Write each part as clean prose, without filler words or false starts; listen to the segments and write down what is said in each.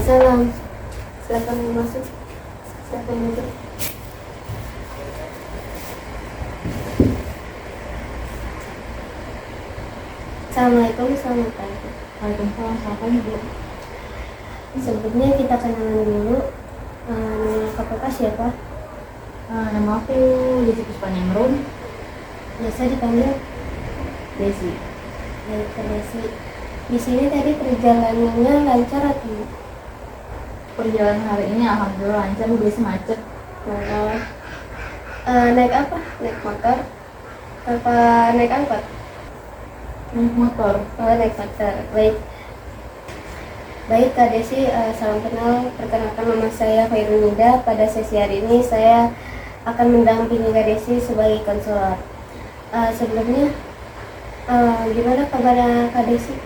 Waalaikumsalam. Silakan masuk. Silakan duduk. Assalamualaikum, selamat pagi. Waalaikumsalam, selamat pagi Bu. Sebelumnya kita kenalan dulu. Nama Kakak siapa? Nama aku Desi Puspaningrum. Biasa dipanggil Desi. Baik, Kak Desi. Di sini tadi perjalanannya lancar atau? Perjalanan hari ini alhamdulillah lancar, Bu. Biasa macet. Oh. Naik apa? Naik motor? Apa naik angkot? Naik motor. Oh, naik motor. Baik. Baik, Kak Desi, salam kenal. Perkenalkan, nama saya Khairul Nida. Pada sesi hari ini saya akan mendampingi Kak Desi sebagai konselor. Sebelumnya, gimana kabar Kak Desi?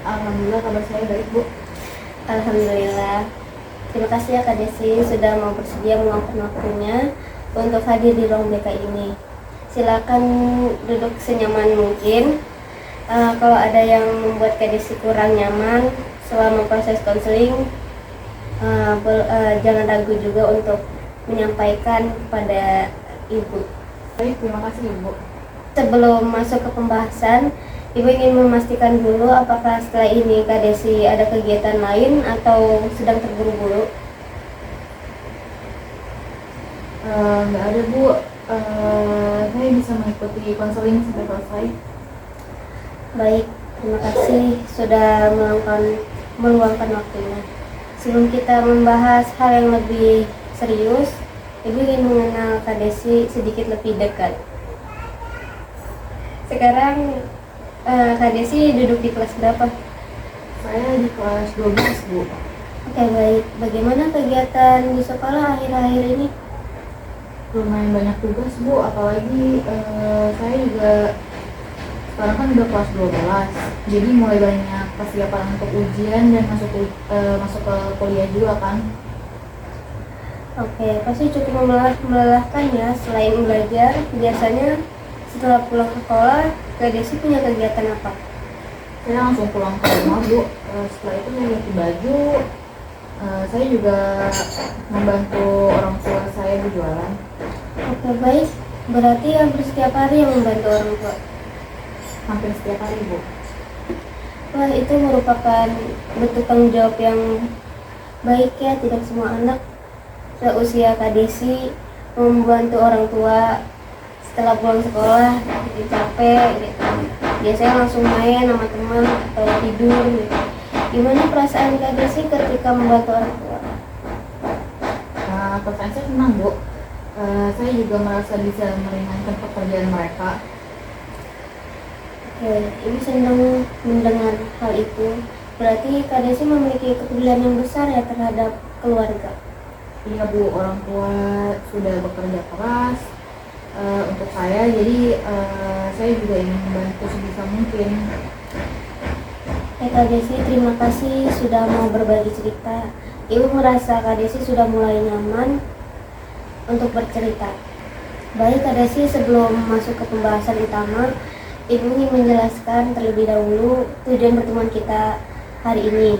Alhamdulillah kabar saya baik, Bu. Alhamdulillah. Terima kasih ya Kak Desi sudah mau bersedia meluangkan waktunya untuk hadir di ruang BK ini. Silakan duduk senyaman mungkin. Kalau ada yang membuat Kak Desi kurang nyaman selama proses konseling, jangan ragu juga untuk menyampaikan kepada Ibu. Baik, terima kasih Ibu. Sebelum masuk ke pembahasan, Ibu ingin memastikan dulu apakah setelah ini Kak Desi ada kegiatan lain atau sedang terburu-buru? Nggak ada, Bu. Saya bisa mengikuti konseling sampai selesai. Baik, terima kasih sudah meluangkan waktunya. Sebelum kita membahas hal yang lebih serius, Ibu ingin mengenal Kak Desi sedikit lebih dekat. Sekarang Kak Desi duduk di kelas berapa? Saya di kelas 12, Bu. Oke, baik. Bagaimana kegiatan di sekolah akhir-akhir ini? Lumayan banyak tugas, Bu. Apalagi saya juga sekarang kan udah kelas 12. Jadi mulai banyak persiapan untuk ujian dan masuk ke kuliah juga kan. Oke, pasti cukup melelahkan ya. Selain belajar, biasanya setelah pulang sekolah, Kak Desi punya kegiatan apa? Saya langsung pulang ke rumah, Bu. Setelah itu saya ganti baju. Saya juga membantu orang tua saya berjualan. Oke, baik. Berarti hampir setiap hari yang membantu orang tua. Hampir setiap hari, Bu. Wah, itu merupakan bentuk tanggung jawab yang baik ya. Tidak semua anak seusia Kak Desi membantu orang tua setelah pulang sekolah, jadi capek gitu. Biasanya langsung main sama teman atau tidur gitu. Gimana perasaan Kak Desi ketika membantu orang tua? Perasaan saya senang, Bu. Saya juga merasa bisa meringankan pekerjaan mereka. Oke, Ibu senang mendengar hal itu. Berarti Kak Desi memiliki kepedulian yang besar ya terhadap keluarga. Iya, Bu, orang tua sudah bekerja keras untuk saya, jadi saya juga ingin membantu sebisa mungkin. Kak Desi, terima kasih sudah mau berbagi cerita. Ibu merasa Kak Desi sudah mulai nyaman untuk bercerita. Baik Kak Desi, sebelum masuk ke pembahasan utama, Ibu ingin menjelaskan terlebih dahulu tujuan pertemuan kita hari ini.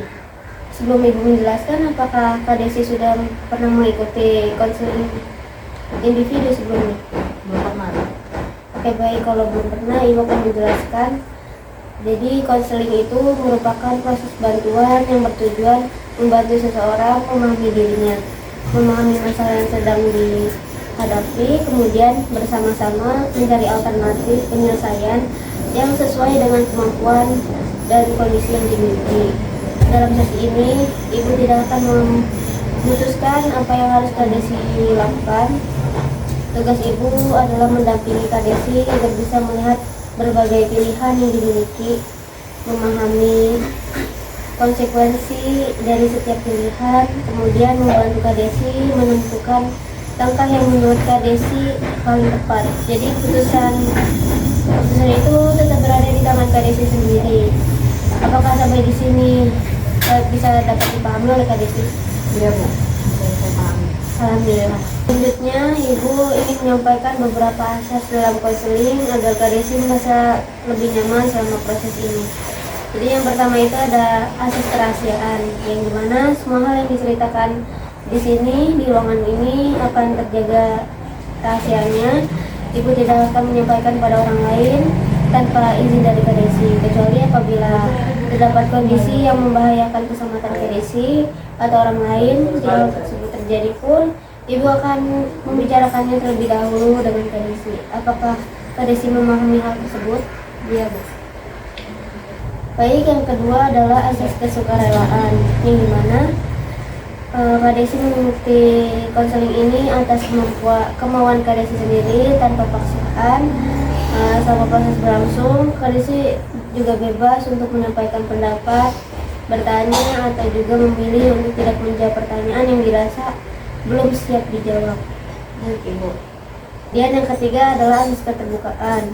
Sebelum Ibu menjelaskan, apakah Kak Desi sudah pernah mengikuti konseling individu sebelumnya? Belum pernah. Oke, baik, kalau belum pernah, Ibu akan menjelaskan. Jadi konseling itu merupakan proses bantuan yang bertujuan membantu seseorang memahami dirinya, memahami masalah yang sedang dihadapi, kemudian bersama-sama mencari alternatif penyelesaian yang sesuai dengan kemampuan dan kondisi yang dimiliki. Dalam sesi ini, Ibu tidak akan memutuskan apa yang harus Kak Desi lakukan. Tugas Ibu adalah mendampingi Kak Desi agar bisa melihat berbagai pilihan yang dimiliki, memahami konsekuensi dari setiap pilihan, kemudian membantu Kak Desi menentukan langkah yang menurut Kak Desi paling tepat. Jadi keputusan itu tetap berada di tangan Kak Desi sendiri. Apakah sampai di sini bisa dapat dipahami oleh Kak Desi? Iya, Bu, bisa saya pahami. Alhamdulillah. Selanjutnya, Ibu ingin menyampaikan beberapa asas dalam konseling agar Kak Desi merasa lebih nyaman selama proses ini. Jadi yang pertama itu ada asas kerahasiaan, yang dimana semua hal yang diceritakan di sini di ruangan ini akan terjaga rahasianya. Ibu tidak akan menyampaikan pada orang lain tanpa izin dari Kadesi, kecuali apabila terdapat kondisi yang membahayakan keselamatan Kadesi atau orang lain. Jika hal tersebut terjadi pun, Ibu akan membicarakannya terlebih dahulu dengan Kadesi. Apakah Kadesi memahami hal tersebut? Iya, Bu. Baik, yang kedua adalah asas kesukarelaan, yang dimana Kadesi mengikuti konseling ini atas kemauan Kadesi sendiri tanpa paksaan. Selama proses berlangsung, Kadesi juga bebas untuk menyampaikan pendapat, bertanya, atau juga memilih untuk tidak menjawab pertanyaan yang dirasa belum siap dijawab. Ibu. Dan yang ketiga adalah asas keterbukaan.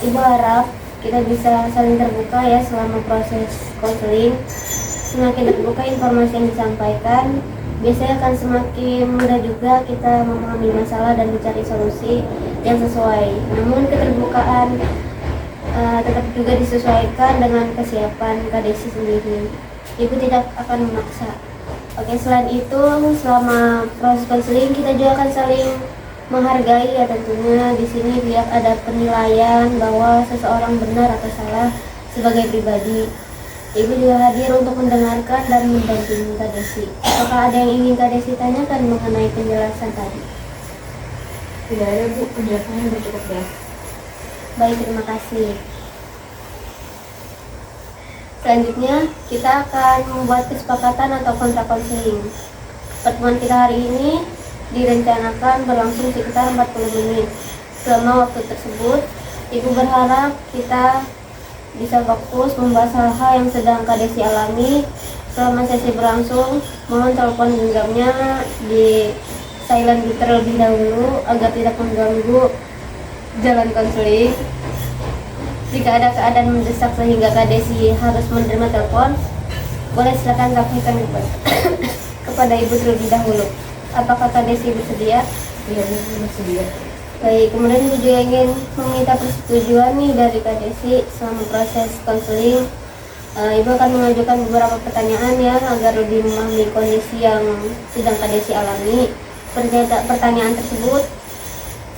Ibu harap kita bisa saling terbuka ya selama proses konseling. Semakin terbuka informasi yang disampaikan, biasanya akan semakin mudah juga kita memahami masalah dan mencari solusi yang sesuai. Namun keterbukaan tetap juga disesuaikan dengan kesiapan Kadesi sendiri. Ibu tidak akan memaksa. Oke, selain itu selama proses konseling kita juga akan saling menghargai ya tentunya. Di sini tidak ada penilaian bahwa seseorang benar atau salah sebagai pribadi. Ibu juga hadir untuk mendengarkan dan mendampingi Kadesi. Apakah ada yang ingin Kadesi tanyakan mengenai penjelasan tadi? Tidak ada, Bu, penjelasannya sudah cukup jelas. Baik, terima kasih. Selanjutnya kita akan membuat kesepakatan atau kontrak konseling. Pertemuan kita hari ini direncanakan berlangsung sekitar 40 menit. Selama waktu tersebut, Ibu berharap kita bisa fokus membahas hal-hal yang sedang Kadesi alami. Selama sesi berlangsung, mohon telepon genggamnya di silent terlebih dahulu agar tidak mengganggu jalan konseling. Jika ada keadaan mendesak sehingga Kadesi harus menerima telepon, boleh silakan sampaikan kepada Ibu terlebih dahulu. Apakah Kadesi bersedia? Iya, Bu, bersedia. Baik, kemudian Ibu juga ingin meminta persetujuan nih dari Kadesi selama proses konseling. Ibu akan mengajukan beberapa pertanyaan ya agar lebih memahami kondisi yang sedang Kadesi alami. Pertanyaan tersebut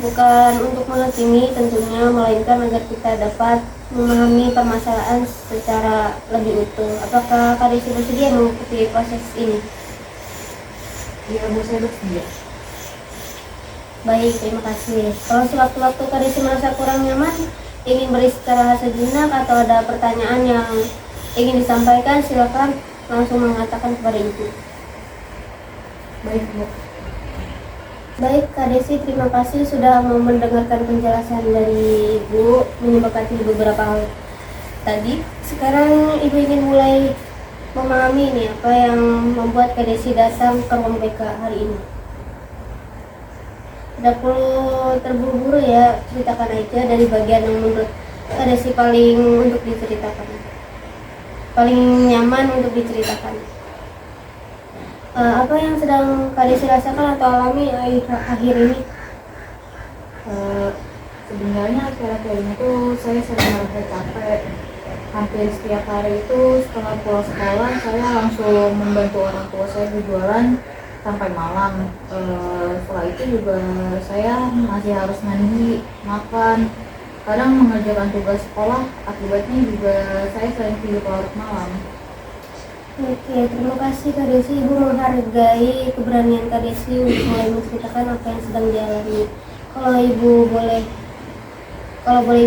bukan untuk menghakimi tentunya, melainkan agar kita dapat memahami permasalahan secara lebih utuh. Apakah Kadesi bersedia mengikuti proses ini? Iya, Bu, saya bersedia. Baik, terima kasih. Kalau sewaktu-waktu Kadesi merasa kurang nyaman, ingin beristirahat sejenak atau ada pertanyaan yang ingin disampaikan, silakan langsung mengatakan kepada Ibu. Baik, Bu. Baik, Kadesi, terima kasih sudah mau mendengarkan penjelasan dari Ibu, menyempatkan beberapa hal tadi. Sekarang Ibu ingin mulai memahami nih apa yang membuat Kadesi datang ke ruang BK hari ini. Tidak perlu terburu-buru ya, ceritakan aja dari bagian yang menurut Kadesi paling untuk diceritakan, paling nyaman untuk diceritakan. Apa yang sedang Kadesi rasakan atau alami akhir ini? Sebenarnya akhir-akhir ini tuh saya sering merasa capek. Hampir setiap hari itu setelah pulang sekolah saya langsung membantu orang tua saya berjualan sampai malam. Setelah itu juga saya masih harus mandi, makan, kadang mengerjakan tugas sekolah. Akibatnya juga saya sering tidur larut malam. Oke, terima kasih Kadesi. Ibu menghargai keberanian Kadesi untuk mulai menceritakan apa yang sedang dialami. Kalau boleh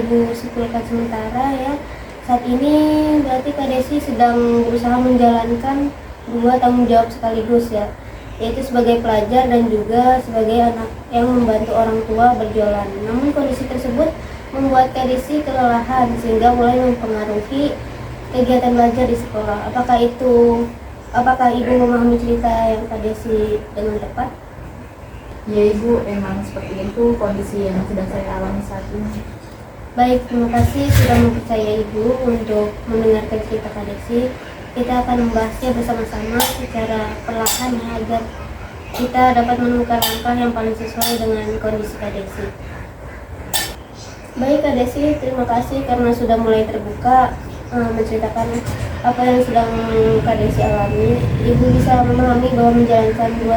Ibu simpulkan sementara ya, saat ini berarti Kadesi sedang berusaha menjalankan dua tanggung jawab sekaligus ya, yaitu sebagai pelajar dan juga sebagai anak yang membantu orang tua berjualan. Namun kondisi tersebut membuat Kadesi kelelahan sehingga mulai mempengaruhi kegiatan belajar di sekolah. Apakah Ibu memahami cerita yang Kadesi dengan tepat? Ya, Ibu, emang seperti itu kondisi yang sedang saya alami saat ini. Baik, terima kasih sudah mempercayai Ibu untuk mendengarkan cerita Kadesi. Kita akan membahasnya bersama-sama secara perlahan ya, agar kita dapat menemukan langkah yang paling sesuai dengan kondisi Kadesi. Baik Kak Desi, terima kasih karena sudah mulai terbuka menceritakan apa yang sedang Kak Desi alami. Ibu bisa memahami bahwa menjalankan dua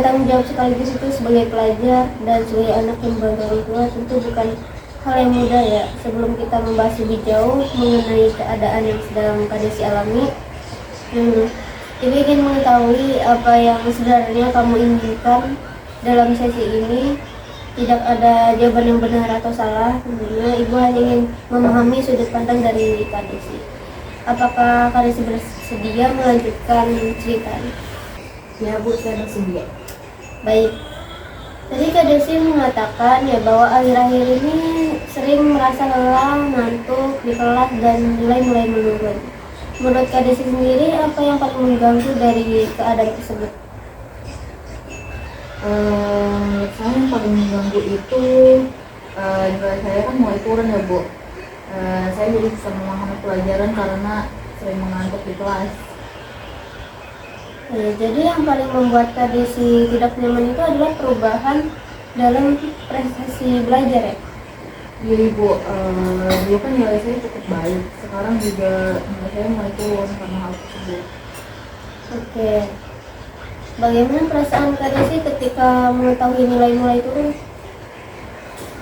tanggung jawab sekaligus itu sebagai pelajar dan sebagai anak yang membantu orang tua tentu bukan hal yang mudah ya. Sebelum kita membahas lebih jauh mengenai keadaan yang sedang Kak Desi alami, Ibu ingin mengetahui apa yang sebenarnya kamu inginkan dalam sesi ini. Tidak ada jawaban yang benar atau salah, tentunya Ibu hanya ingin memahami sudut pandang dari Kak Desi. Apakah Kak Desi bersedia melanjutkan ceritanya? Ya Bu, saya bersedia. Baik. Tadi Kak Desi mengatakan ya bahwa akhir-akhir ini sering merasa lelah, ngantuk di kelas dan nilai mulai menurun. Menurut Kak Desi sendiri, apa yang paling mengganggu dari keadaan tersebut? Menurut saya yang paling mengganggu itu nilai saya kan mulai turun ya Bu. Saya jadi bisa memahami pelajaran karena sering mengantuk di kelas. Jadi yang paling membuat Kak Desi tidak nyaman itu adalah perubahan dalam prestasi belajar ya? Iya Bu, dulu kan nilai saya cukup baik, sekarang juga nilai saya mulai turun karena hal tersebut. Oke. Bagaimana perasaan Kak Desi ketika mengetahui nilai mulai turun?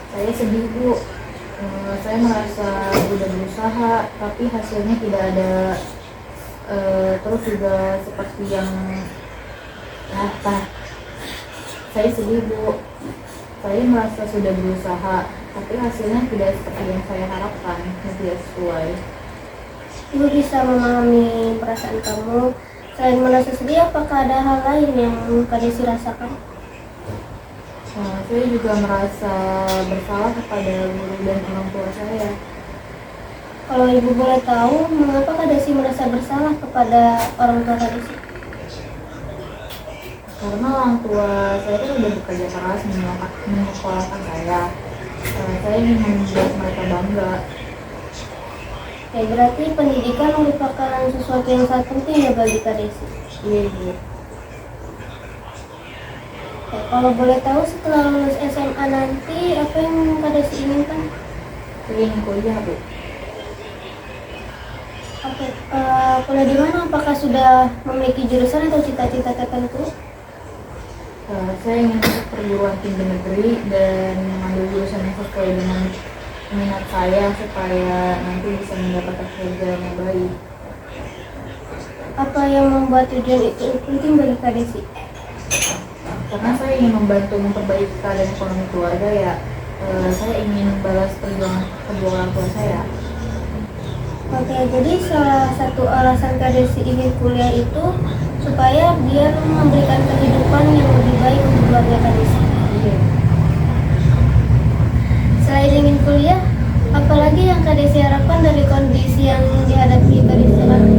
Saya sedih Bu, saya merasa sudah berusaha tapi hasilnya tidak ada. Terus juga seperti yang saya sedih Bu, saya merasa sudah berusaha tapi hasilnya tidak seperti yang saya harapkan, tidak sesuai. Ibu bisa memahami perasaan kamu. Selain merasa sedih, apakah ada hal lain yang Kak Desi rasakan? Saya juga merasa bersalah kepada guru dan orang tua saya. Kalau Ibu boleh tahu, mengapa Kak Desi merasa bersalah kepada orang tua Kak Desi? Karena orang tua saya kan sudah bekerja keras menyekolahkan saya. Saya ingin membuat mereka bangga. Ya, berarti pendidikan merupakan sesuatu yang sangat penting ya bagi Kak Desi. Iya Bu. Ya, kalau boleh tahu setelah lulus SMA nanti, apa yang Kak Desi inginkan? Saya ingin kuliah Bu. Oke, kuliah di mana? Apakah sudah memiliki jurusan atau cita-cita tertentu? Saya ingin masuk perguruan tinggi negeri dan mengambil jurusan yang sesuai dengan minat saya supaya nanti bisa mendapatkan kerja yang baik. Apa yang membuat tujuan itu penting bagi Kak Desi? Karena saya ingin membantu memperbaiki keadaan ekonomi keluarga ya. Saya ingin balas perjuangan kedua orang tua saya. Oke, jadi salah satu alasan Kak Desi ingin kuliah itu supaya biar memberikan kehidupan yang lebih baik untuk keluarga Kak Desi. Iya. Selain ingin kuliah, apalagi yang Kak Desi harapkan dari kondisi yang dihadapi Kak Desi sekarang?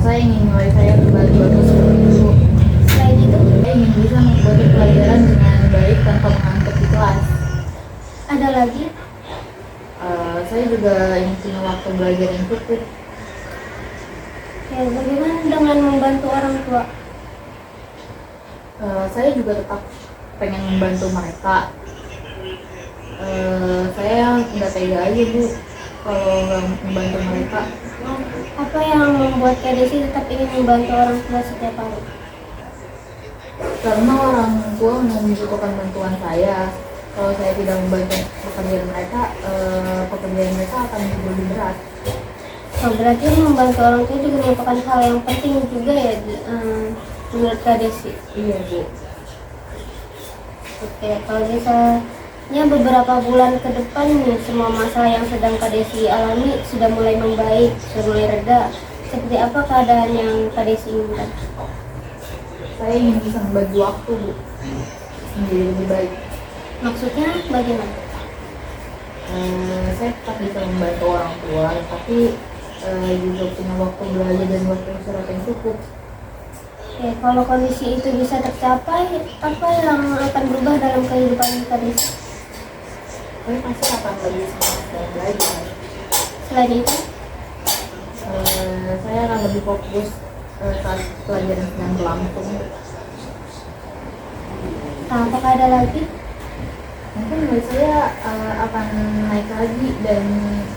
Saya ingin nilai saya kembali bagus seperti dulu. Selain itu, Saya ingin bisa mengikuti pelajaran dengan baik tanpa mengantuk di kelas. ada lagi? Saya juga ingin punya waktu belajar yang cukup. Ya, bagaimana dengan membantu orang tua? Saya juga tetap pengen membantu mereka. Saya nggak tega aja Bu kalau nggak membantu mereka. Apa yang membuat Kak Desi tetap ingin membantu orang tua setiap hari? Karena orang tua membutuhkan bantuan saya. Kalau saya tidak membantu pekerjaan mereka akan lebih berat. Oh, berarti membantu orang tua juga merupakan hal yang penting juga ya menurut Kak Desi. Iya Bu. Oke, kalau misalnya beberapa bulan ke depan nih semua masalah yang sedang Kak Desi alami sudah mulai membaik, sudah mulai reda. Seperti apa keadaan yang Kak Desi inginkan? Saya ingin bisa membagi waktu Bu menjadi lebih baik. Maksudnya bagaimana? Saya tetap bisa membantu orang tua, tapi juga punya waktu belajar dan waktu istirahat yang cukup. Oke, kalau kondisi itu bisa tercapai, apa yang akan berubah dalam kehidupan Kak Desi? Saya pasti akan lebih semangat dalam belajar. Selain itu, Saya akan lebih fokus saat pelajaran sedang berlangsung. apakah ada lagi? mungkin nilai saya akan naik lagi dan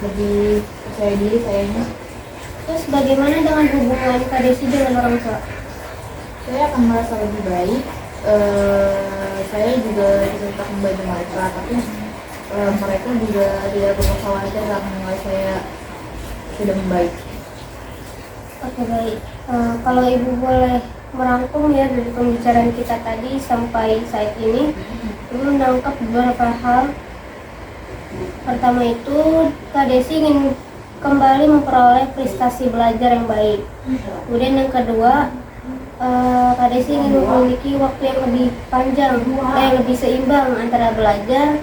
lebih percaya diri sayanya. Terus bagaimana dengan hubungan Kak Desi dengan orang tua? Saya akan merasa lebih baik. Saya juga bisa tetap membantu mereka, tapi mereka juga tidak perlu khawatir karena nilai saya sudah membaik. Oke, baik. Kalau Ibu boleh merangkum ya dari pembicaraan kita tadi sampai saat ini, Ibu menangkap beberapa hal. Pertama itu, Kak Desi ingin kembali memperoleh prestasi belajar yang baik. Kemudian yang kedua, Kak Desi ingin memiliki waktu yang lebih panjang, yang lebih seimbang antara belajar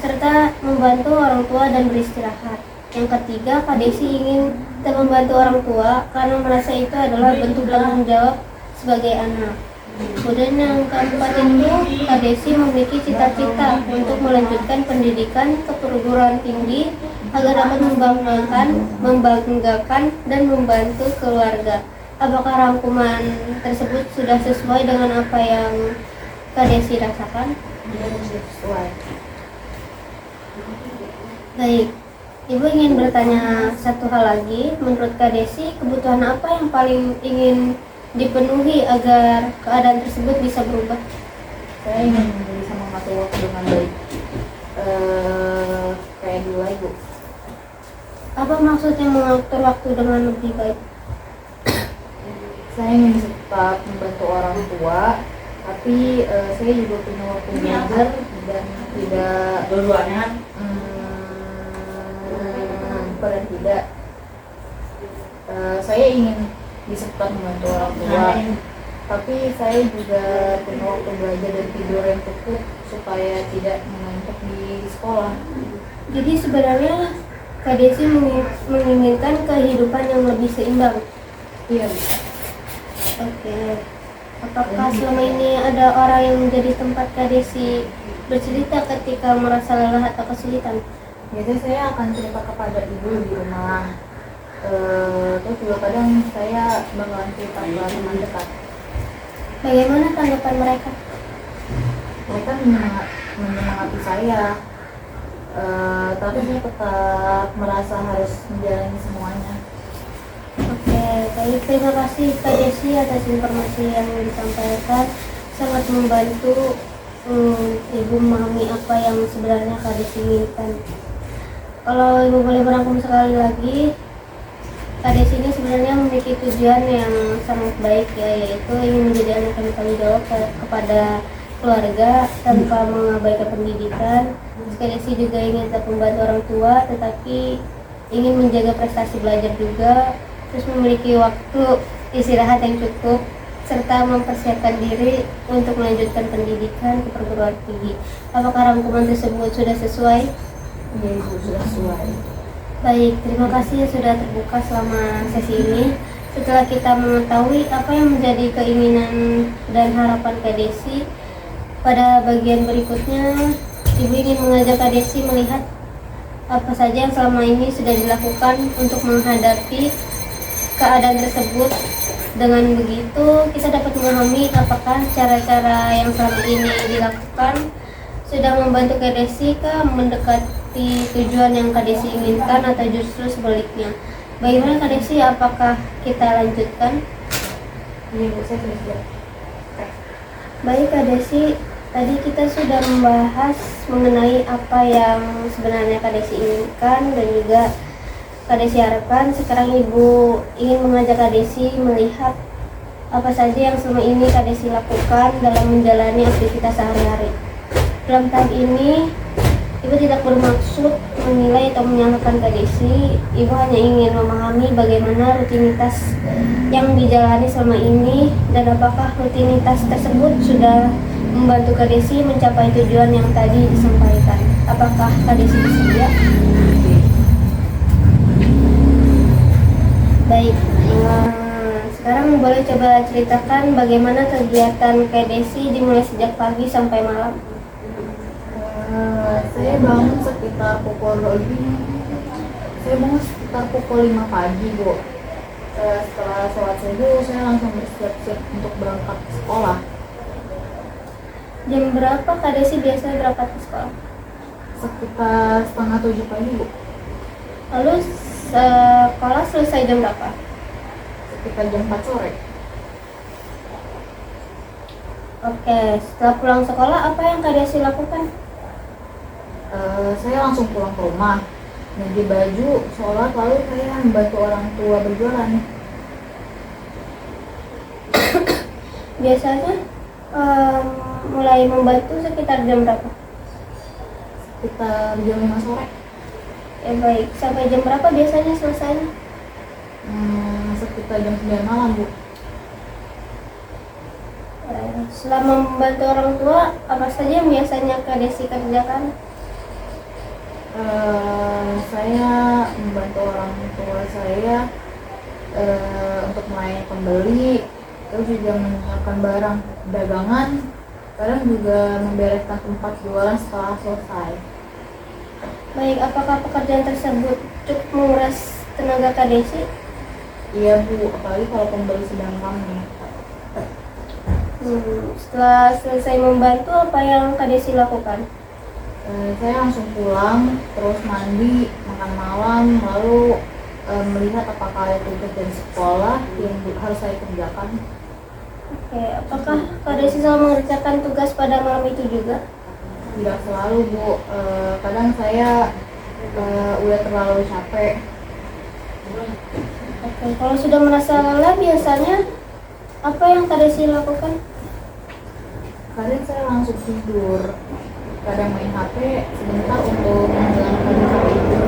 serta membantu orang tua dan beristirahat. Yang ketiga, Kak Desi ingin tetap membantu orang tua karena merasa itu adalah bentuk tanggung jawab sebagai anak. Kemudian yang keempat itu, Kak Desi memiliki cita-cita untuk melanjutkan pendidikan ke perguruan tinggi agar dapat membanggakan dan membantu keluarga. Apakah rangkuman tersebut sudah sesuai dengan apa yang Kak Desi rasakan? Sesuai. Baik, Ibu ingin bertanya satu hal lagi. Menurut Kak Desi, kebutuhan apa yang paling ingin dipenuhi agar keadaan tersebut bisa berubah? Saya ingin bisa mengatur waktu dengan baik, kayak dulu lagi, Bu. Apa maksudnya mengatur waktu dengan lebih baik? Saya ingin tetap membantu orang tua, tapi saya juga punya waktu belajar dan tidak dan tidak. Saya ingin bisa tetap membantu orang tua, tapi saya juga punya waktu belajar dan tidur yang cukup supaya tidak mengantuk di sekolah. Jadi sebenarnya Kak Desi menginginkan kehidupan yang lebih seimbang. Iya. Oke. Apakah selama ini ada orang yang menjadi tempat Kak Desi bercerita ketika merasa lelah atau kesulitan? Biasanya saya akan cerita kepada ibu di rumah. Terus juga kadang saya bakalan cerita ke teman dekat. Bagaimana tanggapan mereka? Mereka menyemangati saya, tapi saya tetap merasa harus menjalani semuanya. Oke, baik. Terima kasih Kak Desi atas informasi yang disampaikan. Sangat membantu Ibu memahami apa yang sebenarnya Kak Desi inginkan. Kalau Ibu boleh merangkum sekali lagi, Kak Desi ini sebenarnya memiliki tujuan yang sangat baik ya, yaitu ingin menjadi anak yang bertanggung jawab kepada keluarga tanpa mengabaikan pendidikan. Kak Desi juga ingin tetap membantu orang tua, tetapi ingin menjaga prestasi belajar juga, terus memiliki waktu istirahat yang cukup, serta mempersiapkan diri untuk melanjutkan pendidikan ke perguruan tinggi. Apakah rangkuman tersebut sudah sesuai? Iya, Ibu, sudah sesuai. Baik, terima kasih sudah terbuka selama sesi ini. Setelah kita mengetahui apa yang menjadi keinginan dan harapan Kak Desi, pada bagian berikutnya Ibu ingin mengajak Kak Desi melihat apa saja yang selama ini sudah dilakukan untuk menghadapi keadaan tersebut. Dengan begitu, kita dapat memahami apakah cara-cara yang selama ini dilakukan sudah membantu Kak Desi mendekati tujuan yang Kak Desi inginkan atau justru sebaliknya. Bagaimana Kak Desi, apakah kita lanjutkan? Iya, Bu, saya sudah siap. Baik Kak Desi, tadi kita sudah membahas mengenai apa yang sebenarnya Kak Desi inginkan dan juga Kak Desi harapkan. Sekarang Ibu ingin mengajak Kak Desi melihat apa saja yang selama ini Kak Desi lakukan dalam menjalani aktivitas sehari-hari. Dalam tahap ini, Ibu tidak bermaksud menilai atau menyalahkan Kak Desi. Ibu hanya ingin memahami bagaimana rutinitas yang dijalani selama ini dan apakah rutinitas tersebut sudah membantu Kak Desi mencapai tujuan yang tadi disampaikan. Apakah Kak Desi bersedia? Baik, sekarang boleh coba ceritakan bagaimana kegiatan Kak Desi dimulai sejak pagi sampai malam. Saya bangun sekitar pukul 5 pagi, Bu. Setelah sholat subuh, saya langsung bersiap-siap untuk berangkat ke sekolah. Jam berapa Kak Desi biasanya berangkat ke sekolah? Sekitar setengah 7 pagi Bu. Lalu sekolah selesai jam berapa? Sekitar jam 4 sore. Oke, setelah pulang sekolah apa yang Kak Desi lakukan? Saya langsung pulang ke rumah, ganti baju, sholat, lalu saya membantu orang tua berjualan. Biasanya mulai membantu sekitar jam berapa? Sekitar jam 5 sore. Baik, sampai jam berapa biasanya selesainya? Sekitar jam 9 malam Bu. Selama membantu orang tua, apa saja yang biasanya Kak Desi kerjakan? Saya membantu orang tua saya untuk melayani pembeli, terus juga menyiapkan barang dagangan, kadang juga membereskan tempat jualan setelah selesai. Baik, apakah pekerjaan tersebut cukup menguras tenaga Kak Desi? Iya Bu, apalagi kalau pembeli sedang ramai. Setelah selesai membantu, apa yang Kak Desi lakukan? Saya langsung pulang, terus mandi, makan malam, lalu melihat apakah ada tugas dari sekolah yang harus saya kerjakan. Oke, apakah Kak Desi selalu mengerjakan tugas pada malam itu juga? Tidak selalu Bu, kadang saya udah terlalu capek. Oke, kalau sudah merasa lelah biasanya apa yang Kak Desi lakukan? Kadang saya langsung tidur, kadang main HP sebentar untuk menghilangkan capek itu.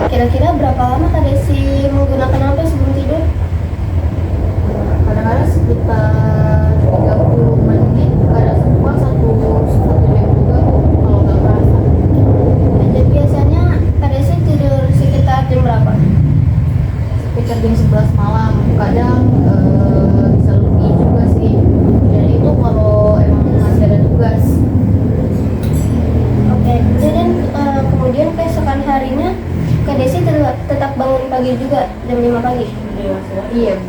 Kira-kira berapa lama Kak Desi menggunakan HP sebelum tidur? Kadang-kadang sekitar 30 menit, kadang sempat satu jam juga Bu, kalau nggak kerasa. Jadi biasanya Kak Desi tidur sekitar jam berapa? Sekitar jam 11 malam, kadang bisa lebih juga sih. Dan itu kalau emang masih ada tugas. Oke, dan kemudian keesokan harinya Kak Desi tetap bangun pagi juga jam 5 pagi? Iya Bu.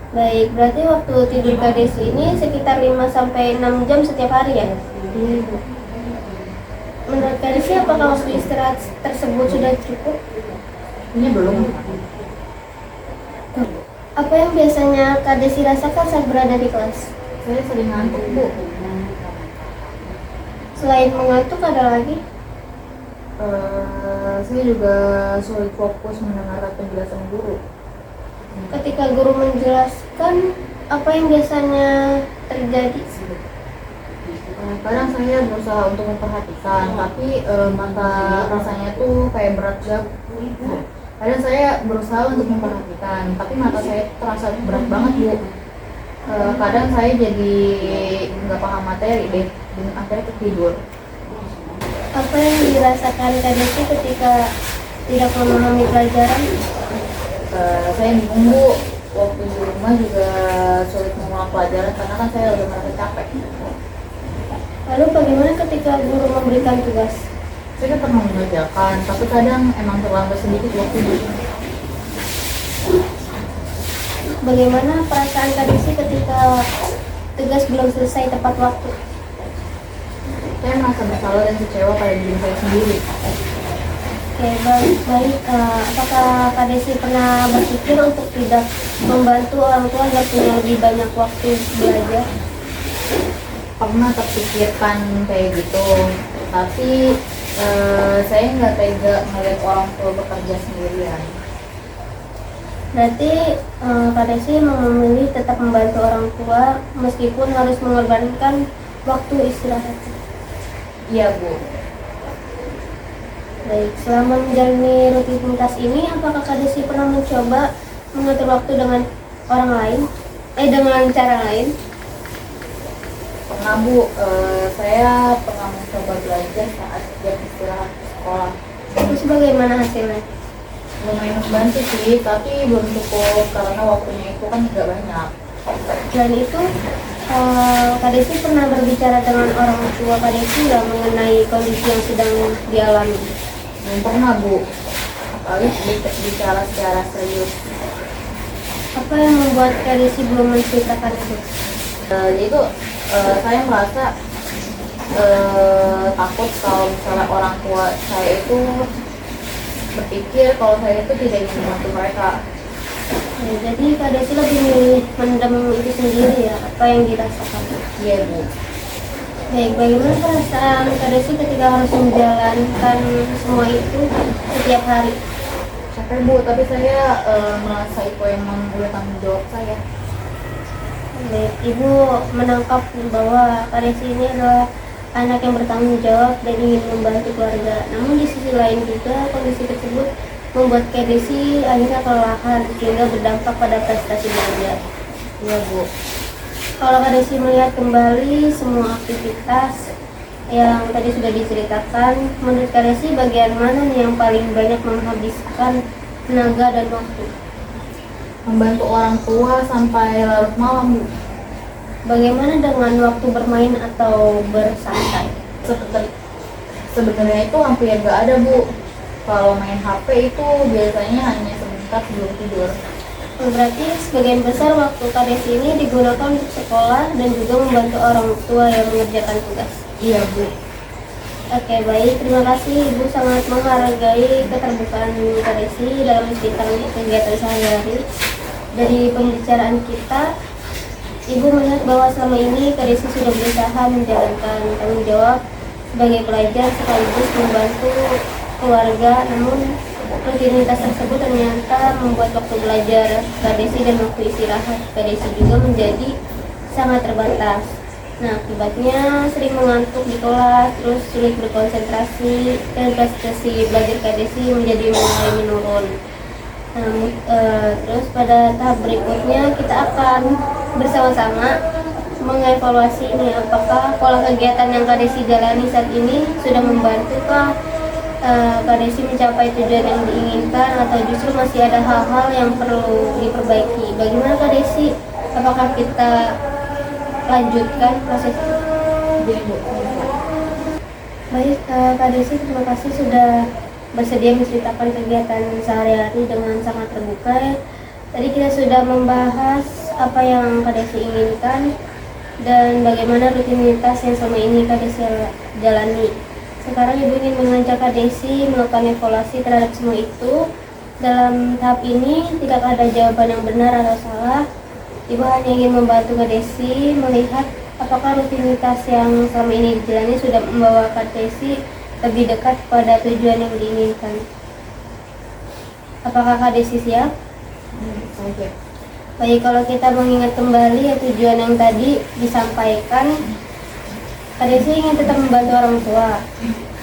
Baik, berarti waktu tidur Kak Desi ini sekitar 5-6 jam setiap hari ya? Iya Bu. Menurut Kak Desi apakah waktu istirahat tersebut sudah cukup? Ini belum. Apa yang biasanya Kak Desi rasakan saat berada di kelas? Saya sering ngantuk Bu. Selain mengantuk ada lagi? Saya juga sulit fokus mendengarkan penjelasan guru. Ketika guru menjelaskan, apa yang biasanya terjadi? Kadang saya berusaha untuk memperhatikan, tapi mata rasanya tuh kayak berat jauh. Kadang saya berusaha untuk memperhatikan, tapi mata saya terasa berat banget Bu. Kadang saya jadi nggak paham materi deh, dan akhirnya tertidur. Apa yang dirasakan Kak Desi ketika tidak memahami pelajaran? Saya bingung Bu, waktu di rumah juga sulit mengulang pelajaran karena kan saya udah merasa capek. Lalu bagaimana ketika guru memberikan tugas? Saya tetap mengerjakan, tapi kadang emang terlambat sedikit waktunya. Bagaimana perasaan Kak Desi ketika tugas belum selesai tepat waktu? Saya merasa bersalah dan kecewa pada diri saya sendiri. Oke, baik. Apakah Kak Desi pernah berpikir untuk tidak membantu orang tua agar punya lebih banyak waktu belajar? Pernah terpikirkan kayak gitu, tapi saya nggak tega melihat orang tua bekerja sendirian. Berarti Kak Desi memilih tetap membantu orang tua meskipun harus mengorbankan waktu istirahat. Iya Bu. Baik, selama menjalani rutinitas ini, apakah Kak Desi pernah mencoba mengatur waktu dengan orang lain? Dengan cara lain? Pernah Bu, saya pernah mencoba belajar saat jam istirahat di sekolah. Terus bagaimana hasilnya? Lumayan membantu sih, tapi belum cukup karena waktunya itu kan tidak banyak. Selain itu, Kak Desi pernah berbicara dengan orang tua Kak Desi nggak mengenai kondisi yang sedang dialami? Belum pernah Bu, apalagi bicara secara serius. Apa yang membuat Kak Desi belum menceritakan itu? Jadi itu saya merasa takut kalau misalnya orang tua saya itu berpikir kalau saya itu tidak ingin membantu mereka. Ya, jadi Kak Desi lebih memilih mendem itu sendiri ya, apa yang dirasakan. Iya Bu. Baik, bagaimana perasaan Kak Desi ketika harus menjalankan semua itu setiap hari? Capek Bu, tapi saya merasa itu emang udah tanggung jawab saya. Baik, Ibu menangkap bahwa Kak Desi ini adalah anak yang bertanggung jawab dan ingin membantu keluarga. Namun di sisi lain juga kondisi tersebut membuat Kak Desi akhirnya kelelahan sehingga berdampak pada prestasi belajar. Iya Bu. Kalau Kak Desi melihat kembali semua aktivitas yang tadi sudah diceritakan, menurut Kak Desi bagian mana nih yang paling banyak menghabiskan tenaga dan waktu? Membantu orang tua sampai larut malam Bu. Bagaimana dengan waktu bermain atau bersantai? Sebenarnya itu hampir gak ada Bu. Kalau main HP itu biasanya hanya sebentar sebelum tidur. Berarti sebagian besar waktu Kak Desi ini digunakan untuk sekolah dan juga membantu orang tua yang mengerjakan tugas. Iya Bu. Oke, baik, terima kasih Ibu sangat menghargai keterbukaan Kak Desi dalam menceritakan kegiatan sehari-hari. Dari pembicaraan kita, Ibu melihat bahwa selama ini Kak Desi sudah berusaha menjalankan tanggung jawab sebagai pelajar sekaligus membantu keluarga, namun rutinitas tersebut ternyata membuat waktu belajar Kak Desi dan waktu istirahat Kak Desi juga menjadi sangat terbatas. Nah, akibatnya sering mengantuk di kelas, terus sulit berkonsentrasi, dan prestasi belajar Kak Desi menjadi mulai menurun. Nah, terus pada tahap berikutnya kita akan bersama-sama mengevaluasi ini, apakah pola kegiatan yang Kak Desi jalani saat ini sudah membantukah Kak Desi mencapai tujuan yang diinginkan atau justru masih ada hal-hal yang perlu diperbaiki. Bagaimana Kak Desi? Apakah kita lanjutkan proses itu? Baik, Kak Desi, terima kasih sudah bersedia menceritakan kegiatan sehari-hari dengan sangat terbuka. Tadi kita sudah membahas apa yang Kak Desi inginkan dan bagaimana rutinitas yang selama ini Kak Desi jalani. Sekarang Ibu ingin mengajak Kak Desi melakukan evaluasi terhadap semua itu. Dalam tahap ini tidak ada jawaban yang benar atau salah. Ibu hanya ingin membantu Kak Desi melihat apakah rutinitas yang selama ini dijalani sudah membawa Kak Desi lebih dekat pada tujuan yang diinginkan. Apakah Kak Desi siap? Siap. Baik, kalau kita mengingat kembali ya tujuan yang tadi disampaikan, Kak Desi ingin tetap membantu orang tua,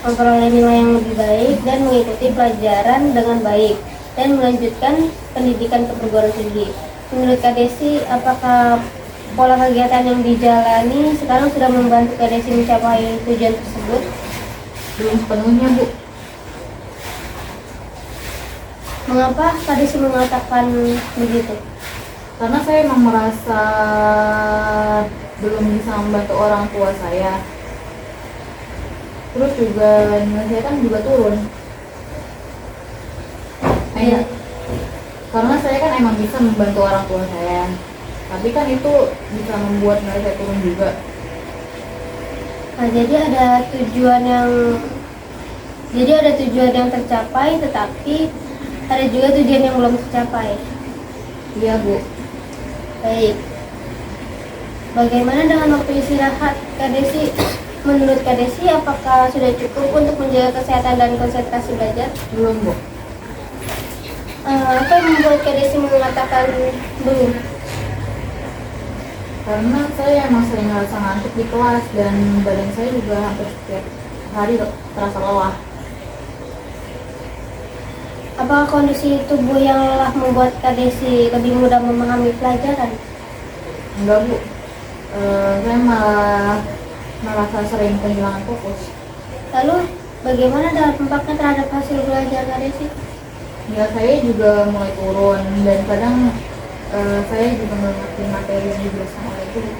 memperoleh nilai yang lebih baik dan mengikuti pelajaran dengan baik dan melanjutkan pendidikan ke perguruan tinggi. Menurut Kak Desi, apakah pola kegiatan yang dijalani sekarang sudah membantu Kak Desi mencapai tujuan tersebut? Belum sepenuhnya Bu. Mengapa Kak Desi mengatakan begitu? Karena saya memang merasa belum bisa membantu orang tua saya. Terus juga nilai saya kan juga turun. Iya. Karena saya kan emang bisa membantu orang tua saya, tapi kan itu bisa membuat nilai saya turun juga. Nah, jadi ada tujuan yang tercapai, tetapi ada juga tujuan yang belum tercapai. Iya Bu. Baik. Bagaimana dengan waktu istirahat Kak Desi? Menurut Kak Desi, apakah sudah cukup untuk menjaga kesehatan dan konsentrasi belajar? Belum Bu. Apa yang membuat Kak Desi mengatakan belum? Karena saya emang sering ngerasa ngantuk di kelas dan badan saya juga hampir setiap hari terasa lelah. Apakah kondisi tubuh yang lelah membuat Kak Desi lebih mudah memahami pelajaran? Enggak Bu. Saya malah merasa sering kehilangan fokus. Lalu, bagaimana dampaknya terhadap hasil belajar Kak Desi? Ya saya juga mulai turun dan kadang saya juga mengerti materi yang dijelaskan oleh guru.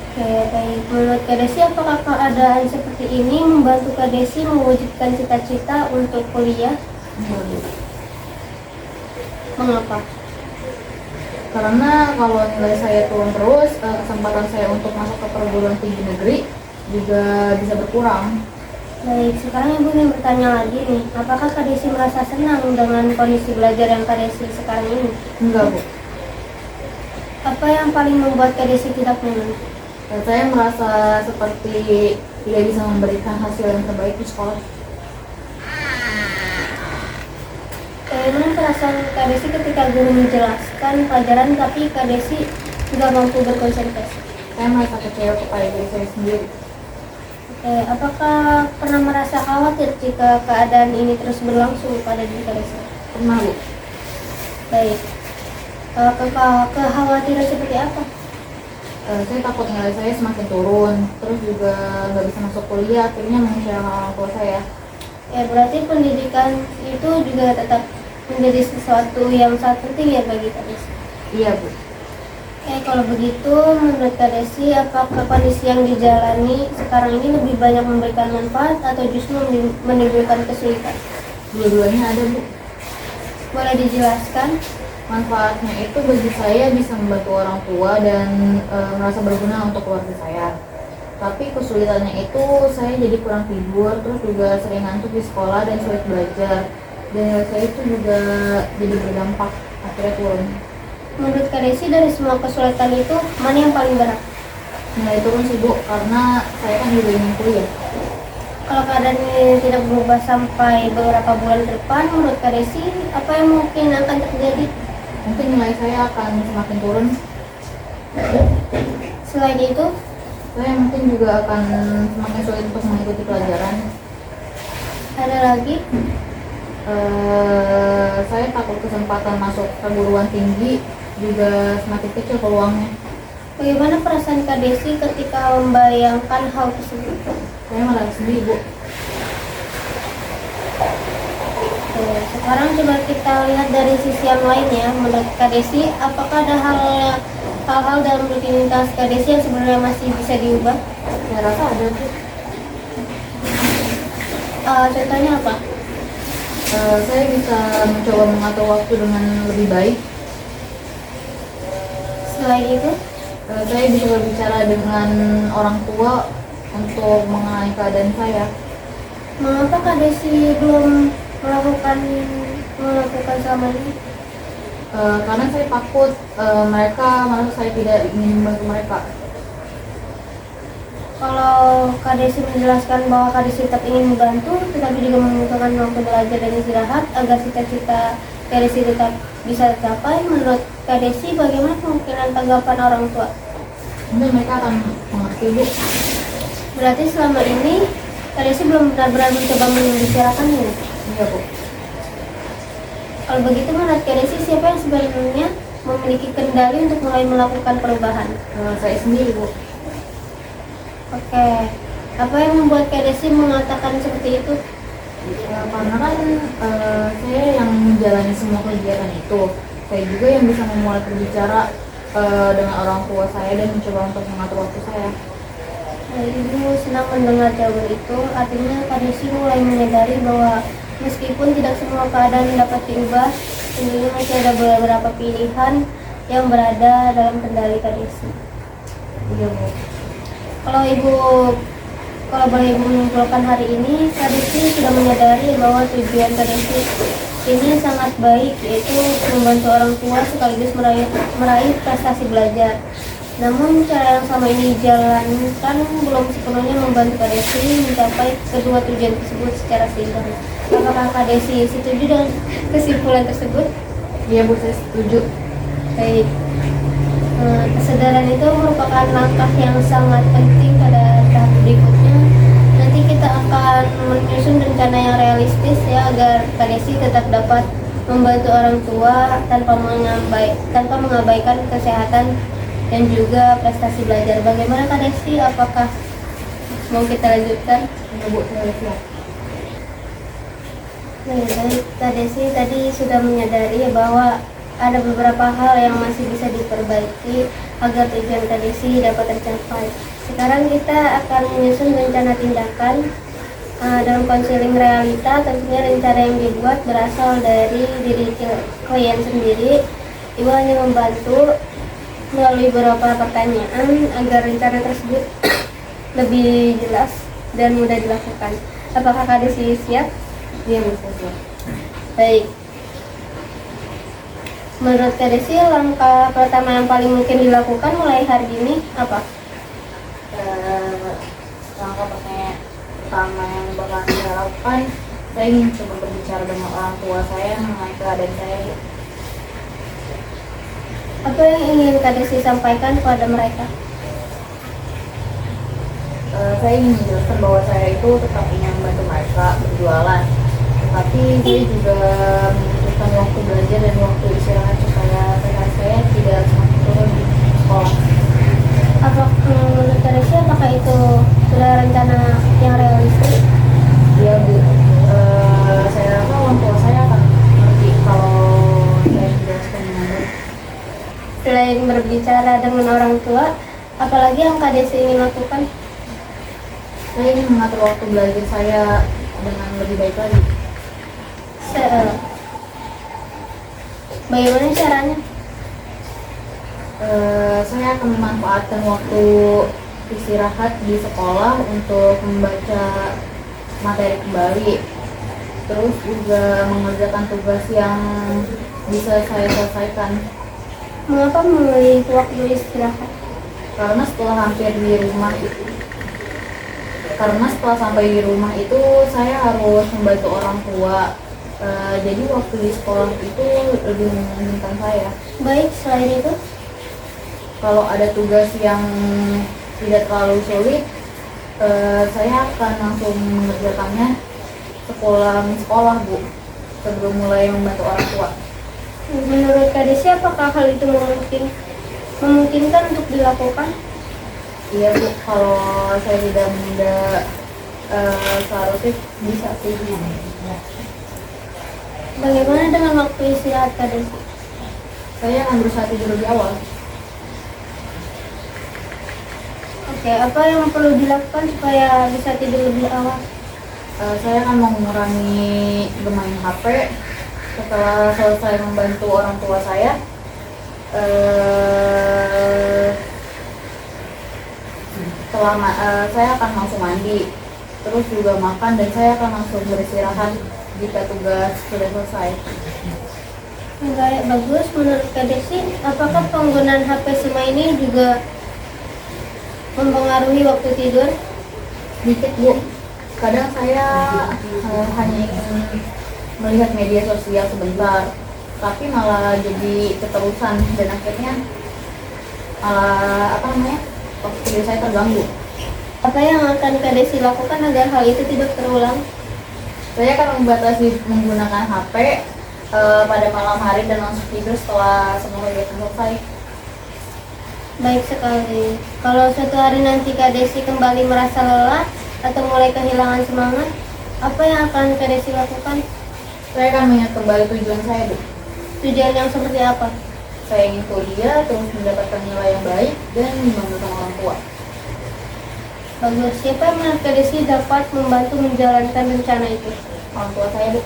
Oke, baik. Menurut Kak Desi, apakah keadaan seperti ini membantu Kak Desi mewujudkan cita-cita untuk kuliah? Enggak Bu. Mengapa? Karena kalau nilai saya turun terus, kesempatan saya untuk masuk ke perguruan tinggi negeri juga bisa berkurang. Baik, sekarang Ibu ingin bertanya lagi nih, apakah Kak Desi merasa senang dengan kondisi belajar yang Kak Desi sekarang ini? Enggak, Bu. Apa yang paling membuat Kak Desi tidak nyaman? Saya merasa seperti tidak bisa memberikan hasil yang terbaik di sekolah. Bagaimana perasaan Kak Desi ketika guru menjelaskan pelajaran tapi Kak Desi tidak mampu berkonsentrasi? Saya merasa kecewa kepada diri saya sendiri. Oke, apakah pernah merasa khawatir jika keadaan ini terus berlangsung pada diri Kak Desi? Pernah, Bu. Baik, kekhawatiran seperti apa? Saya takut nilai saya semakin turun, terus juga nggak bisa masuk kuliah, akhirnya mengecewakan orang tua saya. Ya, berarti pendidikan itu juga tetap menjadi sesuatu yang sangat penting ya bagi Kak Desi. Iya, Bu. Kalau begitu, menurut Kak Desi, apakah kondisi yang dijalani sekarang ini lebih banyak memberikan manfaat atau justru menimbulkan kesulitan? Dua-duanya ada, Bu. Boleh dijelaskan? Manfaatnya itu bagi saya bisa membantu orang tua dan merasa berguna untuk keluarga saya. Tapi kesulitannya itu saya jadi kurang tidur, terus juga sering ngantuk di sekolah dan sulit belajar. Dan nilai saya itu juga jadi berdampak, akhirnya turun. Menurut Kak Desi, dari semua kesulitan itu, mana yang paling berat? Nilai turun sih, Bu, karena saya kan juga ingin kuliah. Kalau keadaan ini tidak berubah sampai beberapa bulan ke depan, menurut Kak Desi, apa yang mungkin akan terjadi? Mungkin nilai saya akan semakin turun. Selain itu, Saya mungkin juga akan semakin sulit untuk mengikuti pelajaran. ada lagi? Saya takut kesempatan masuk perguruan tinggi juga semakin kecil peluangnya. Bagaimana perasaan Kak Desi ketika membayangkan hal tersebut? Saya malah sedih, Bu. Oke, sekarang coba kita lihat dari sisi yang lain ya. Menurut Kak Desi, apakah ada hal-hal dalam rutinitas Kak Desi yang sebenarnya masih bisa diubah? Saya rasa ada, Bu. Contohnya apa? Saya bisa mencoba mengatur waktu dengan lebih baik. Selain itu, Saya bisa berbicara dengan orang tua untuk mengenai keadaan saya. mengapa Kak Desi belum melakukan selama ini? Karena saya takut mereka merasa saya tidak ingin membantu mereka. Kalau Kak Desi menjelaskan bahwa Kak Desi tetap ingin membantu, tetapi juga membutuhkan waktu belajar dan istirahat agar cita-cita Kak Desi tetap bisa tercapai, menurut Kak Desi bagaimana kemungkinan tanggapan orang tua? Mungkin mereka akan mengerti, Bu. Berarti selama ini Kak Desi belum benar-benar mencoba membicarakan ini. Iya, Bu. Kalau begitu menurut Kak Desi, siapa yang sebenarnya memiliki kendali untuk mulai melakukan perubahan? Saya sendiri, Bu. Oke, apa yang membuat Kak Desi mengatakan seperti itu? Karena kan saya yang menjalani semua kegiatan itu. Saya juga yang bisa memulai berbicara dengan orang tua saya dan mencoba untuk mengatur waktu saya. Ibu senang mendengar jawaban itu, artinya Kak Desi mulai menyadari bahwa meskipun tidak semua keadaan dapat diubah, tentunya masih ada beberapa pilihan yang berada dalam kendali Kak Desi. Iya, Bu. Kalau boleh Ibu menyimpulkan hari ini, Kak Desi sudah menyadari bahwa tujuan Kak Desi ini sangat baik, yaitu membantu orang tua sekaligus meraih prestasi belajar. Namun cara yang sama ini dijalankan belum sepenuhnya membantu Kak Desi mencapai kedua tujuan tersebut secara seimbang. Apakah Kak Desi setuju dengan kesimpulan tersebut? Iya, Bu, saya setuju. Baik. Kesadaran itu merupakan langkah yang sangat penting pada tahap berikutnya. Nanti kita akan menyusun rencana yang realistis ya, agar Kak Desi tetap dapat membantu orang tua tanpa mengabaikan kesehatan dan juga prestasi belajar. Bagaimana Kak Desi? Apakah mau kita lanjutkan? Iya, Bu, saya siap. Baik, Kak Desi tadi sudah menyadari bahwa ada beberapa hal yang masih bisa diperbaiki agar tujuan Kak Desi dapat tercapai. Sekarang kita akan menyusun rencana tindakan dalam konseling realita. Tentunya rencana yang dibuat berasal dari diri klien sendiri. Ibu hanya membantu melalui beberapa pertanyaan agar rencana tersebut lebih jelas dan mudah dilakukan. Apakah Kak Desi siap? Iya Bu, saya siap. Baik. Menurut Kak Desi, langkah pertama yang paling mungkin dilakukan mulai hari ini apa? Langkah pertama yang bakal saya lakukan, saya ingin coba berbicara dengan orang tua saya mengenai keadaan saya. Apa yang ingin Kak Desi sampaikan kepada mereka? Saya ingin menjelaskan bahwa saya itu tetap ingin membantu mereka berjualan, tapi saya juga membutuhkan waktu belajar dan waktu istirahat supaya sehat saya tidak semakin turun di sekolah. Menurut Kak Desi, apakah itu sudah rencana yang realistis? Iya Bu, saya rasa orang tua saya akan mengerti kalau saya menjelaskan dengan baik. Selain berbicara dengan orang tua, apalagi yang Kak Desi ingin lakukan? Saya ingin mengatur waktu belajar saya dengan lebih baik lagi. Bagaimana caranya? Saya akan memanfaatkan waktu istirahat di sekolah untuk membaca materi kembali, terus juga mengerjakan tugas yang bisa saya selesaikan. Mengapa memilih waktu istirahat? Karena setelah sampai di rumah itu saya harus membantu orang tua. Jadi waktu di sekolah itu lebih memungkinkan saya. Baik, selain itu? Kalau ada tugas yang tidak terlalu sulit, saya akan langsung mengerjakannya sekolah Bu, sebelum mulai membantu orang tua. Menurut Kak Desi, apakah hal itu memungkinkan untuk dilakukan? Iya Bu, kalau saya tidak menunda seharusnya bisa sih. Bagaimana dengan waktu istirahat Kak Desi? Saya akan berusaha tidur lebih awal. Oke, apa yang perlu dilakukan supaya bisa tidur lebih awal? Saya akan mengurangi bermain HP. Setelah selesai membantu orang tua saya, saya akan langsung mandi, terus juga makan, dan saya akan langsung beristirahat jika tugas sudah selesai. Baik, bagus. Menurut Kak Desi, apakah penggunaan HP semua ini juga mempengaruhi waktu tidur? Sedikit Bu, kadang saya hanya ingin melihat media sosial sebentar, tapi malah jadi keterusan dan akhirnya malah waktu tidur saya terganggu. Apa yang akan Kak Desi lakukan agar hal itu tidak terulang? Saya akan membatasi menggunakan HP pada malam hari dan langsung tidur setelah semua kegiatan selesai. Baik sekali. Kalau suatu hari nanti Kak Desi kembali merasa lelah atau mulai kehilangan semangat, apa yang akan Kak Desi lakukan? Saya akan mengingat kembali tujuan saya Bu. Tujuan yang seperti apa? Saya ingin kuliah, terus mendapatkan nilai yang baik, dan membanggakan orang tua. Bagus. Siapa yang menurut Kak Desi dapat membantu menjalankan rencana itu? Orang tua saya Bu.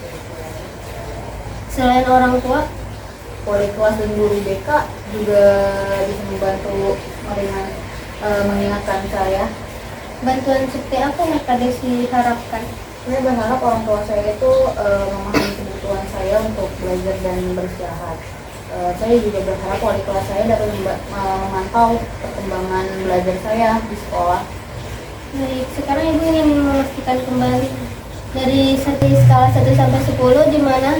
Selain orang tua, Wali kelas dan guru BK juga bisa membantu mengingatkan saya. bantuan seperti apa yang Kak Desi harapkan? Saya berharap orang tua saya itu memahami kebutuhan saya untuk belajar dan beristirahat. Saya juga berharap wali kelas saya dapat memantau perkembangan belajar saya di sekolah. Baik, sekarang Ibu ingin memastikan kembali dari skala 1 sampai 10, di mana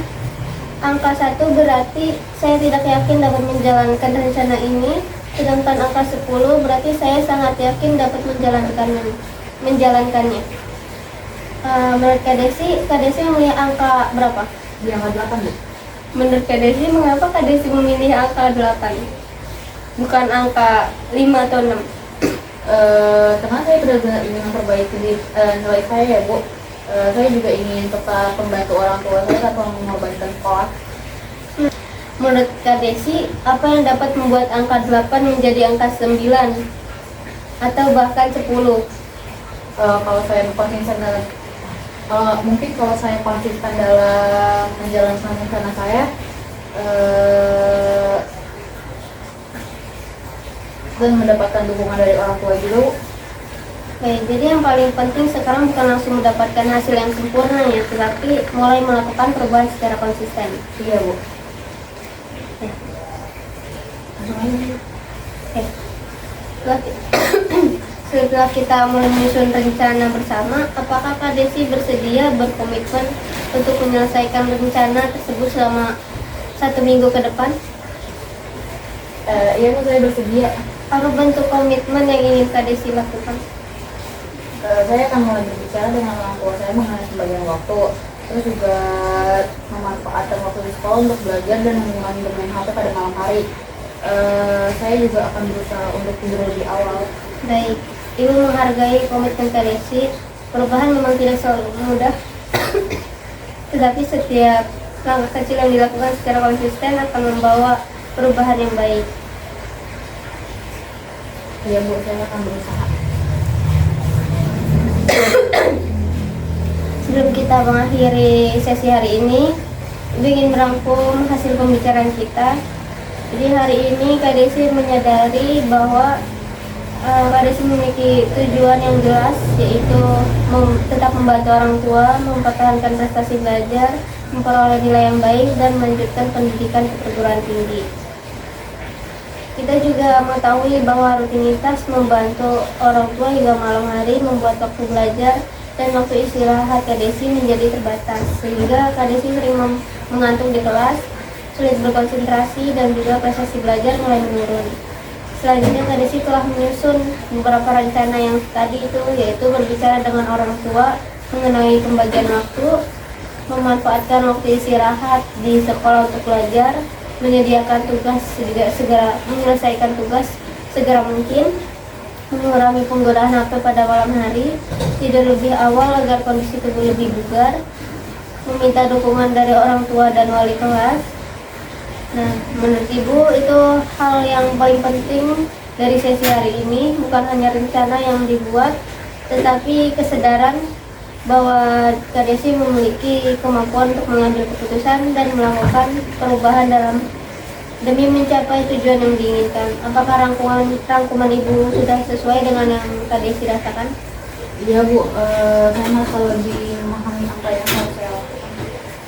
angka 1 berarti saya tidak yakin dapat menjalankan rencana ini, sedangkan angka 10 berarti saya sangat yakin dapat menjalankannya. Menurut Kak Desi memilih angka berapa? Di angka 8 Bu. Menurut Kak Desi, mengapa Kak Desi memilih angka 8? Bukan angka 5 atau 6? Karena saya benar-benar ingin memperbaiki nilai saya ya Bu. Saya juga ingin tetap membantu orang tua saya tanpa mengorbankan sekolah. Menurut Kak Desi, apa yang dapat membuat angka 8 menjadi angka 9 atau bahkan 10? Kalau saya konsisten dalam mungkin kalau saya konsisten dalam menjalankan rencana saya dan mendapatkan dukungan dari orang tua juga Bu. Baik, jadi yang paling penting sekarang bukan langsung mendapatkan hasil yang sempurna ya, tetapi mulai melakukan perubahan secara konsisten. Iya Bu. Ya. Langsung aja Bu. Oke. Setelah kita mulai menyusun rencana bersama, apakah Kak Desi bersedia berkomitmen untuk menyelesaikan rencana tersebut selama 1 minggu ke depan? Iya Bu, saya bersedia. Apa bentuk komitmen yang ingin Kak Desi lakukan? Saya akan mulai berbicara dengan orang tua saya mengenai sebagian waktu, terus juga memanfaatkan waktu di sekolah untuk belajar dan mengurangi bermain HP pada malam hari. Saya juga akan berusaha untuk tidur lebih awal. Baik, Ibu menghargai komitmen Kak Desi. Perubahan memang tidak selalu mudah, tetapi setiap langkah kecil yang dilakukan secara konsisten akan membawa perubahan yang baik. Iya Bu, saya akan berusaha. Sebelum kita mengakhiri sesi hari ini, Ibu ingin merangkum hasil pembicaraan kita. Jadi hari ini Kak Desi menyadari bahwa Kak Desi memiliki tujuan yang jelas, yaitu tetap membantu orang tua, mempertahankan prestasi belajar, memperoleh nilai yang baik, dan melanjutkan pendidikan ke perguruan tinggi. Kita juga mengetahui bahwa rutinitas membantu orang tua hingga malam hari membuat waktu belajar dan waktu istirahat Kak Desi menjadi terbatas, sehingga Kak Desi sering mengantuk di kelas, sulit berkonsentrasi, dan juga prestasi belajar mulai menurun. Selanjutnya Kak Desi telah menyusun beberapa rencana yang tadi itu, yaitu berbicara dengan orang tua mengenai pembagian waktu, memanfaatkan waktu istirahat di sekolah untuk belajar, menyediakan tugas segera menyelesaikan tugas segera mungkin, mengurangi penggunaan HP pada malam hari, tidur lebih awal agar kondisi tubuh lebih bugar, meminta dukungan dari orang tua dan wali kelas. Nah, menurut Ibu itu hal yang paling penting dari sesi hari ini, bukan hanya rencana yang dibuat, tetapi kesadaran bahwa Kak Desi memiliki kemampuan untuk mengambil keputusan dan melakukan perubahan demi mencapai tujuan yang diinginkan. Apakah rangkuman Ibu sudah sesuai dengan yang Kak Desi rasakan? Iya Bu, saya merasa lebih memahami apa yang harus saya lakukan.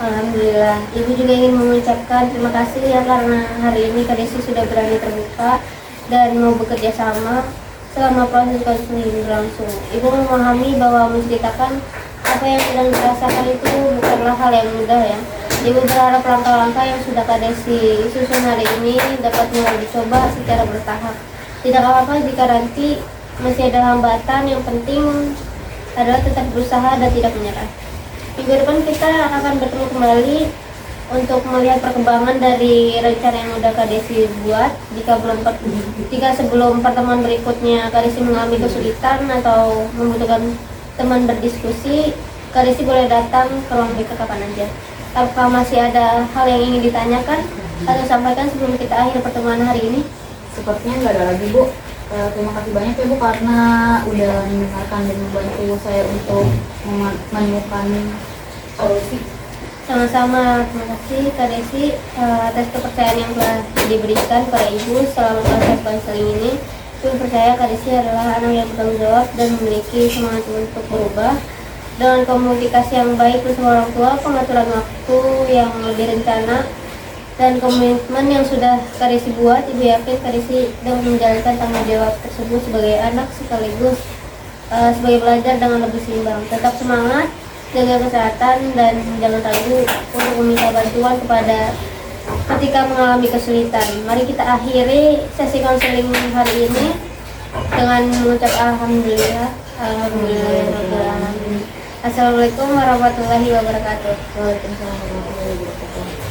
Alhamdulillah. Ibu juga ingin mengucapkan terima kasih ya, karena hari ini Kak Desi sudah berani terbuka dan mau bekerja sama selama proses konseling berlangsung. Ibu memahami bahwa menceritakan apa yang sedang dirasakan itu bukanlah hal yang mudah ya. Ibu berharap langkah-langkah yang sudah Kak Desi susun hari ini dapat mulai dicoba secara bertahap. Tidak apa-apa jika nanti masih ada hambatan, yang penting adalah tetap berusaha dan tidak menyerah. Minggu depan kita akan bertemu kembali untuk melihat perkembangan dari rencana yang udah Kak Desi buat. Jika sebelum pertemuan berikutnya Kak Desi mengalami kesulitan atau membutuhkan teman berdiskusi, Kak Desi boleh datang ke ruang BK kapan aja. Apakah masih ada hal yang ingin ditanyakan atau sampaikan sebelum kita akhir pertemuan hari ini? Sepertinya nggak ada lagi Bu. Terima kasih banyak ya Bu, karena udah mendengarkan dan membantu saya untuk menemukan solusi. Sama-sama, terima kasih Kak Desi atas kepercayaan yang telah diberikan pada Ibu selama proses konseling ini. Ibu percaya Kak Desi adalah anak yang bertanggung jawab dan memiliki semangat untuk berubah. Dengan komunikasi yang baik bersama orang tua, pengaturan waktu yang lebih rencana, dan komitmen yang sudah Kak Desi buat, Ibu yakin Kak Desi dapat menjalankan tanggung jawab tersebut sebagai anak sekaligus sebagai belajar dengan lebih seimbang. Tetap semangat, jaga kesehatan, dan jangan ragu untuk meminta bantuan ketika mengalami kesulitan. Mari kita akhiri sesi konseling hari ini dengan mengucap alhamdulillah. Assalamualaikum warahmatullahi wabarakatuh. Waalaikumsalam warahmatullahi wabarakatuh.